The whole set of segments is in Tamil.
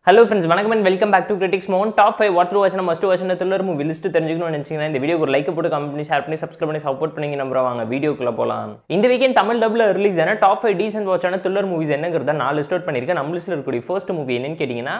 Hello friends, வணக்கம் and welcome back to Critics Mode. Top 5 what through watch must watch thriller movie list தெரிஞ்சுக்கணும்னு நினைச்சீங்கன்னா இந்த வீடியோக்கு ஒரு லைக் போட்டு கமெண்ட் பண்ணி ஷேர் பண்ணி சப்ஸ்கிரைப் பண்ணி சப்போர்ட் பண்ணீங்க நம்புறேன். வாங்க வீடியோக்குள்ள போலாம். இந்த வீக்கெண்ட் தமிழ் டப்ல ரிலீஸ் ஆன டாப் 5 டீசன்ட் வாட்ச் ஆன த்ரில்லர் மூவிஸ் என்னங்கறத நான் லிஸ்ட் அவுட் பண்ணிருக்கேன். நம்ம லிஸ்ட்ல இருக்கக்கூடிய ஃபர்ஸ்ட் மூவி என்னன்னு கேட்டிங்கன்னா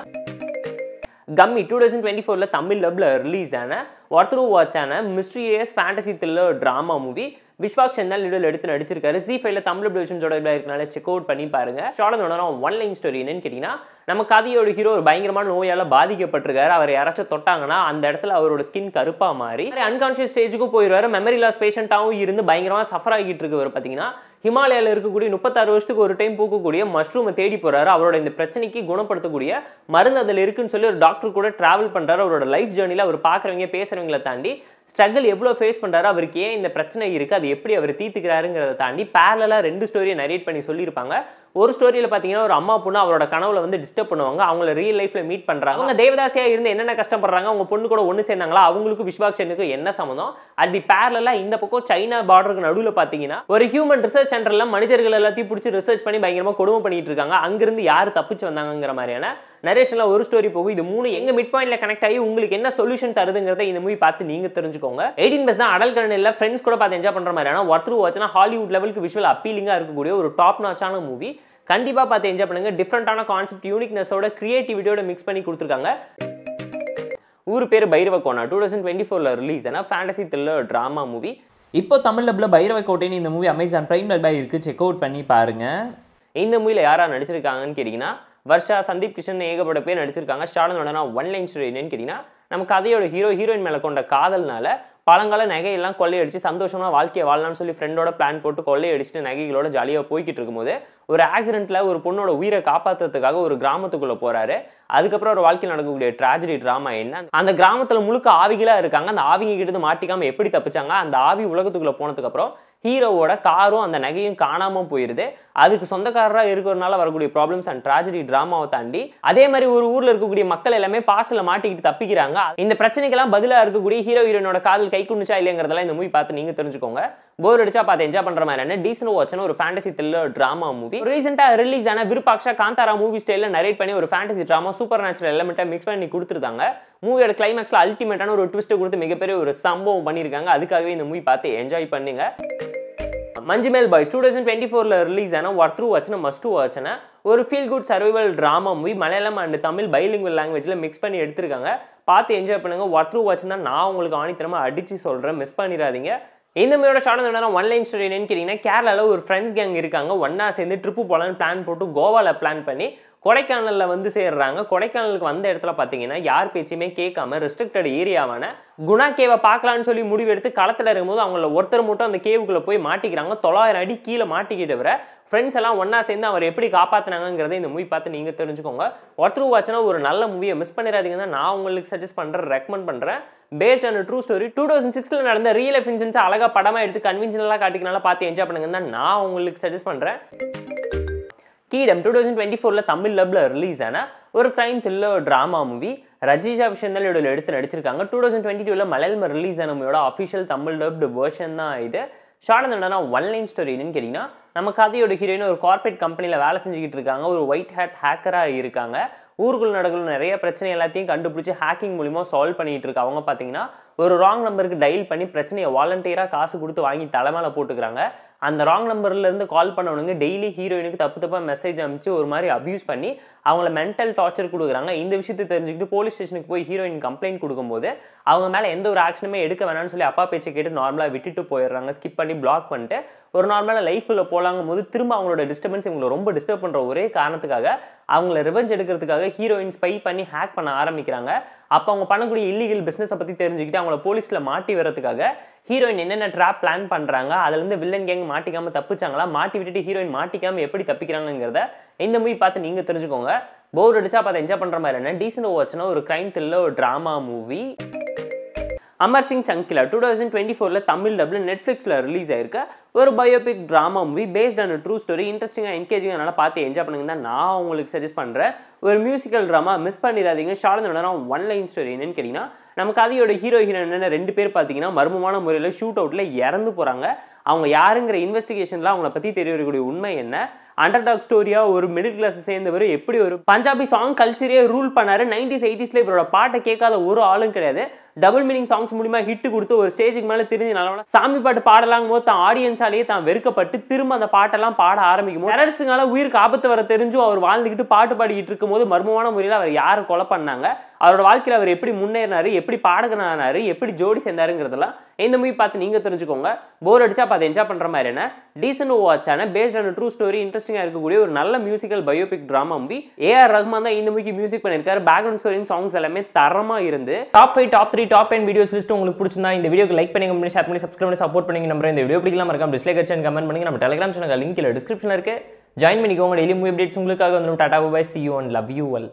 கம்மி 2024ல தமிழ் டப்ல ரிலீஸ் ஆன வாட் த்ரூ வாட்ச் ஆன mysterious fantasy thriller drama movie Vishwak சென்னால் லிடில் எடுத்து நடிச்சிருக்காரு. Z5ல தமிழ் வெர்ஷன்ஸோட இருக்கனால செக் அவுட் பண்ணி பாருங்க. ஷார்ட்ல ஒன் லைன் ஸ்டோரி என்னன்னு கேட்டீங்கன்னா நம்ம கதையோட ஹீரோ ஒரு பயங்கரமான நோயால பாதிக்கப்பட்டிருக்காரு. அவர் யாராச்சும் தொட்டாங்கன்னா அந்த இடத்துல அவரோட ஸ்கின் கருப்பா மாறி அன்கான்ஷியஸ் ஸ்டேஜுக்கு போயிடுவாரு. மெமரி லாஸ் பேஷண்டாவும் இருந்து பயங்கரமா சஃபர் ஆகிட்டு இருக்கவர் பார்த்தீங்கன்னா ஹிமாலயாவில் இருக்கக்கூடிய 36 வருஷத்துக்கு ஒரு டைம் பூக்கக்கூடிய மஷ்ரூமை தேடி போறாரு. அவரோட இந்த பிரச்சனைக்கு குணப்படுத்தக்கூடிய மருந்து அதில் இருக்குன்னு சொல்லி ஒரு டாக்டர் கூட டிராவல் பண்றாரு. அவரோட லைஃப் ஜேர்னில அவர் பார்க்குறவங்க பேசுறவங்களை தாண்டி ஸ்ட்ரகிள் எவ்வளோ ஃபேஸ் பண்ணுறாரு, அவருக்கு ஏன் இந்த பிரச்சனை இருக்குது, அது எப்படி அவர் தீர்த்துக்கிறாருங்கிறத தாண்டி பேரலாக 2 ஸ்டோரியை நரேட் பண்ணி சொல்லியிருப்பாங்க. ஒரு ஸ்டோரியில் பார்த்தீங்கன்னா ஒரு அம்மா பொண்ணு அவரோட கனவுல வந்து டிஸ்டர்ப் பண்ணுவாங்க. அவங்கள ரியல் லைஃப்ல மீட் பண்ணுறாங்க. அவங்க தேவதாசியாக இருந்து என்னென்ன கஷ்டப்படுறாங்க, அவங்க பொண்ணு கூட ஒன்று சேர்ந்தாங்களா, அவங்களுக்கு விஸ்வாக் சென்னுக்கு என்ன சம்மந்தம். அது பேரலாக இந்த பக்கம் சைனா பார்டருக்கு நடுவில் பார்த்தீங்கன்னா ஒரு ஹியூமன் ரிசர்ச் சென்டர்ல மனிதர்கள் எல்லாத்தையும் பிடிச்சி ரிசர்ச் பண்ணி பயங்கரமாக கொடுமை பண்ணிட்டு இருக்காங்க. அங்கிருந்து யார் தப்பிச்சு வந்தாங்கிற மாதிரியான நரேஷன்ல ஒரு ஸ்டோரி போகும். இது 3 எங்க மிட் பாயிண்ட்ல கனெக்ட் ஆகி உங்களுக்கு என்ன சொல்யூஷன் தருதுங்கிறத இந்த மூவி பார்த்து நீங்க தெரிஞ்சுக்கோங்க. 18+ தான் அடல்ட் கண்டென்ட் இல்ல, ஃப்ரெண்ட்ஸ் கூட பார்த்து என்ஜாய் பண்ற மாதிரியான ஒர்த் த்ரூ வாட்ச்னா ஹாலிவுட் லெவலுக்கு விஷுவல் அப்பீலிங்கா இருக்கக்கூடிய ஒரு டாப் நாச்சான மூவி. கண்டிப்பா பார்த்து என்ஜாய் பண்ணுங்க. டிஃப்ரெண்டான கான்செப்ட் யூனிக்னஸோட கிரியேட்டிவிட்டியோட மிக்ஸ் பண்ணி கொடுத்துருக்காங்க. ஊர் பேர் பைரவகோனா 2024ல ரிலீஸ் ஆன ஃபேண்டசி த்ரில்லர் டிராமா மூவி. இப்போ தமிழ் டப்ல பைரவகோட்டைன்னு இந்த மூவி அமேசான் பிரைம் டப்ல இருக்கு, செக் அவுட் பண்ணி பாருங்க. இந்த மூவில யாரா நடிச்சிருக்காங்கன்னு கேட்டீங்கன்னா வர்ஷா, சந்தீப் கிஷன் ஏகப்பட்ட பேர் நடிச்சிருக்காங்க. ஸ்டார்ட்ல ஒன் லைன் ஸ்டோரி என்னன்னு கேட்டீங்கன்னா நம்ம கதையோட ஹீரோயின் மேல கொண்ட காதல்னால பழங்கால நகையெல்லாம் கொள்ளையடிச்சு சந்தோஷமா வாழ்க்கையை வாழலாம்னு சொல்லி ஃப்ரெண்டோட பிளான் போட்டு கொள்ளையடிச்சுட்டு நகைகளோட ஜாலியாக போய்கிட்டு இருக்கும்போது ஒரு ஆக்சிடென்ட்ல ஒரு பொண்ணோட உயிரை காப்பாற்றுறதுக்காக ஒரு கிராமத்துக்குள்ள போறாரு. அதுக்கப்புறம் ஒரு வாழ்க்கையில் நடக்கக்கூடிய ட்ராஜடி டிராமா என்ன, அந்த கிராமத்துல முழுக்க ஆவிகளா இருக்காங்க. அந்த ஆவிங்க கிட்ட மாட்டிக்காம எப்படி தப்பிச்சாங்க, அந்த ஆவி உலகத்துக்குள்ள போனதுக்கு அப்புறம் ஹீரோவோட காரும் அந்த நகையும் காணாம போயிருது. அதுக்கு சொந்தக்காரராக இருக்கிறதுனால வரக்கூடிய ப்ராப்ளம்ஸ் அண்ட் ட்ராஜடி டிராமாவை தாண்டி அதே மாதிரி ஒரு ஊர்ல இருக்கக்கூடிய மக்கள் எல்லாமே பாஸ்ட்ல மாட்டிக்கிட்டு தப்பிக்கிறாங்க. இந்த பிரச்சனைக்கெல்லாம் பதிலா இருக்கக்கூடிய ஹீரோயினோட காதல் கை குண்டுச்சா இல்லைங்கிறதெல்லாம் இந்த மூவி பார்த்து நீங்க தெரிஞ்சுக்கோங்க. போர் அடிச்சா பார்த்து என்ஜாய் பண்ற மாதிரியான டீசன்ட் வாட்ச்னு ஒரு ஃபேண்டசி த்ரில்லர் டிராமா மூவி. ரீசெண்டா ரிலீஸ் ஆன விருப்பாக்ஷா காந்தாரா மூவி ஸ்டைல்ல நரேட் பண்ணி ஒரு ஃபேண்டசி டிராமா சூப்பர் நேச்சுரல் எலிமெண்ட்டை மிக்ஸ் பண்ணி கொடுத்துருந்தாங்க. மூவியோட கிளைமேக்ஸ்ல அல்டிமேட்டான ஒரு ட்விஸ்ட் கொடுத்து மிகப்பெரிய ஒரு சம்பவம் பண்ணியிருக்காங்க. அதுக்காகவே இந்த மூவி பார்த்து என்ஜாய் பண்ணுங்க. மஞ்சுமேல் பாய்ஸ் 2024ல ரிலீஸ் ஆன ஒர்த் த்ரூ வாட்ச்னா மஸ்ட் வாட்ச்ன ஒரு feel good survival drama movie. Malayalam and Tamil bilingual லாங்குவேஜ்ல மிக்ஸ் பண்ணி எடுத்திருக்காங்க. பார்த்து என்ஜாய் பண்ணுங்க. ஒர்த் த்ரூ வாட்ச் தான் நான் உங்களுக்கு ஆணித்தரமா அடிச்சு சொல்றேன், மிஸ் பண்ணிடாதீங்க. இந்த மூவியோட ஷார்ட் ஒன் லைன் ஸ்டோரி என்னன்னு கேட்டீங்கன்னா கேரளால ஒரு ஃப்ரெண்ட்ஸ் கேங் இருக்காங்க. ஒன்னா சேர்ந்து ட்ரிப்பு போலான்னு பிளான் போட்டு கோவால பிளான் பண்ணி கொடைக்கானல்ல வந்து சேர்றாங்க. கொடைக்கானலுக்கு வந்த இடத்துல பார்த்தீங்கன்னா யார் பேச்சுமே கேட்காம ரெஸ்ட்ரிக்டட் ஏரியாவான குணா கேவை பார்க்கலான்னு சொல்லி முடிவெடுத்து களத்தில் இருக்கும்போது அவங்கள ஒருத்தர் மட்டும் அந்த கேவுக்குள்ள போய் மாட்டிக்கிறாங்க. 900 அடி கீழே மாட்டிக்கிட்டவரை ஃப்ரெண்ட்ஸ் எல்லாம் ஒன்னா சேர்ந்து அவர் எப்படி காப்பாற்றினாங்கிறத இந்த மூவி பார்த்து நீங்க தெரிஞ்சுக்கோங்க. ஒர்த் த்ரூ வாட்ச்னா ஒரு நல்ல மூவியை மிஸ் பண்ணிடாதீங்கன்னா நான் உங்களுக்கு சஜஸ்ட் பண்றேன், ரெக்கமெண்ட் பண்றேன். பேஸ்ட் ஆன் ட்ரூ ஸ்டோரி 2006ல நடந்த ரியல் லைஃப் இன்சிடென்ட்ஸ் அழகா படமா எடுத்து கன்வென்ஷனலா காட்டிக்கனால பார்த்து என்ஜாய் பண்ணுங்க நான் உங்களுக்கு சஜஸ்ட் பண்றேன். கீடம் 2024ல தமிழ் டப்ல ரிலீஸ் ஆன ஒரு crime thriller drama movie. Rajisha விஷயந்தல் எடுத்து நடிச்சிருக்காங்க. 2022ல மலையாளம் ரிலீஸ் ஆன மூவியோட அஃபிஷியல் தமிழ் டப்டு வெர்ஷன் தான் இது. ஷார்ட் என்னன்னா ஒன் லைன் ஸ்டோரி என்னன்னு கேட்டீங்கன்னா நம்ம கதையோட ஹீரோயின் ஒரு கார்பரேட் கம்பெனில வேலை செஞ்சுக்கிட்டு இருக்காங்க. ஒரு ஒயிட் ஹேட் ஹேக்கரா இருக்காங்க. ஊருக்குள்ள நடக்கிற நிறைய பிரச்சனை எல்லாத்தையும் கண்டுபிடிச்சி ஹேக்கிங் மூலியமா சால்வ் பண்ணிட்டு இருக்கு. அவங்க பார்த்தீங்கன்னா ஒரு ராங் நம்பருக்கு டயல் பண்ணி பிரச்சனையை வாலண்டியரா காசு கொடுத்து வாங்கி தலைமையில போட்டுக்கிறாங்க. அந்த ராங் நம்பர்ல இருந்து கால் பண்ணவனுங்க டெய்லி ஹீரோயினுக்கு தப்பா மெசேஜ் அனுப்பிச்சு ஒரு மாதிரி அபியூஸ் பண்ணி அவங்கள மென்டல் டார்ச்சர் கொடுக்குறாங்க. இந்த விஷயத்தை தெரிஞ்சுக்கிட்டு போலீஸ் ஸ்டேஷனுக்கு போய் ஹீரோயின் கம்ப்ளைண்ட் கொடுக்கும்போது அவங்க மேல எந்த ஒரு ஆக்ஷனுமே எடுக்க வேணாம்னு சொல்லி அப்பா பேச்சை கேட்டு நார்மலா விட்டுட்டு போயிடுறாங்க. ஸ்கிப் பண்ணி பிளாக் பண்ணிட்டு ஒரு நார்மலா லைஃப்ல போலாங்கும் போது திரும்ப அவங்களோட டிஸ்டர்பன்ஸ் இவங்களை ரொம்ப டிஸ்டர்ப் பண்ற ஒரே காரணத்துக்காக அவங்கள ரிவெஞ்ச் எடுக்கிறதுக்காக ஹீரோயின் ஸ்பை பண்ணி ஹேக் பண்ண ஆரம்பிக்கிறாங்க. அப்போ அவங்க பண்ணக்கூடிய இல்லீகல் பிசினஸை பத்தி தெரிஞ்சுக்கிட்டு அவங்கள போலீஸ்ல மாட்டி வரதுக்காக ஹீரோயின் என்னென்ன ட்ராப் பிளான் பண்றாங்க, அதுல இருந்து வில்லன் கேங் மாட்டிக்காம தப்பிச்சாங்களா, மாட்டி விட்டுட்டு ஹீரோயின் மாட்டிக்காம எப்படி தப்பிக்கிறாங்கிறத இந்த மூவி பார்த்து நீங்க தெரிஞ்சுக்கோங்க. போர் அடிச்சா பார்த்து என்ஜாய் பண்ற மாதிரி என்ன டீசன்ட் வாட்ச்னா ஒரு crime thriller drama movie. Amar Singh Chamkila 2024ல தமிழ் டப்ல நெட்ஃபிளிக்ஸ்ல ரிலீஸ் ஆயிருக்க ஒரு biopic drama movie based on true story. இன்ட்ரெஸ்டிங்காக என்கேஜிங்காக அதனால பார்த்து என்ஜாய் பண்ணுங்க தான் நான் உங்களுக்கு சஜஸ்ட் பண்ணுறேன். ஒரு மியூசிக்கல் ட்ராமா மிஸ் பண்ணிடாதீங்க. ஷார்ட் ஒன் லைன் ஸ்டோரி என்னன்னு கேட்டிங்கன்னா நம்ம கதையோட ஹீரோயின் என்னென்ன 2 பேர் பார்த்தீங்கன்னா மர்மமான முறையில் ஷூட் அவுட்டில் இறந்து போகிறாங்க. அவங்க யாருங்கிற இன்வெஸ்டிகேஷனில் அவங்கள பற்றி தெரிய வரக்கூடிய உண்மை என்ன, அண்டர்டாக் ஸ்டோரியா ஒரு மிடில் கிளாஸ் சேர்ந்தவர் எப்படி ஒரு பஞ்சாபி சாங் கல்ச்சரே ரூல் பண்ணாரு. 90s 80sல இவரோட பாட்டை கேட்காத ஒரு ஆளும் கிடையாது. டபுள் மீனிங் சாங்ஸ் மூலமா ஹிட் கொடுத்து ஒரு ஸ்டேஜுக்கு மேல தெரிஞ்சு நல்லா சாமி பாட்டு பாடலாம் போது தான் ஆடியன்ஸாலேயே தான் வெறுக்கப்பட்டு திரும்ப அந்த பாட்டெல்லாம் பாட ஆரம்பிக்கும். டெரரிஸ்டுனால உயிருக்கு ஆபத்து வர தெரிஞ்சும் அவர் வாழ்ந்துக்கிட்டு பாட்டு பாடிக்கிட்டு இருக்கும் போது மர்மமான முறையில் அவர் யாரை கொலை பண்ணாங்க, அவரோட வாழ்க்கையில் அவர் எப்படி முன்னேறினாரு, எப்படி பாடகனானாரு, எப்படி ஜோடி சேர்ந்தாருங்கிறதெல்லாம் இந்த மூவி பார்த்து நீங்க தெரிஞ்சுக்கோங்க. போர் அடிச்சா பார்த்து என்ஜாய் பண்ற மாதிரி என்ன டீசன்ட் வாட்சான பேஸ்ட் ஆன் ட்ரூ ஸ்டோரி இன்ட்ரெஸ்டிங்கா இருக்கக்கூடிய ஒரு நல்ல musical biopic drama movie. AR Rahman தான் இந்த மூவிக்கு மியூசிக் பண்ணியிருக்காரு. பேக்ரவுண்ட் ஸ்கோரிங் சாங்ஸ் எல்லாமே தரமா இருந்து top 5 top 3 top 10 videos list உங்களுக்கு பிடிச்சிருந்தா இந்த வீடியோக்கு லைக் பண்ணி கமெண்ட் ஷேர் பண்ணி சப்ஸ்கிரைப் பண்ணி சப்போர்ட் பண்ணி நம்பர் இந்த வீடியோ பிடிக்கலாம் மறக்காம டிஸ்லைக் அடிச்சு கமெண்ட் பண்ணுங்க. நம்ம டெலிகிராம் சேனல் லிங்க் டிஸ்கிரிப்ஷன்ல இருக்கு, ஜாயின் பண்ணிக்கோங்க. டெய்லி மூவி அப்டேட்ஸ் உங்களுக்காக வந்துடும். Tata bye, see you and love you all.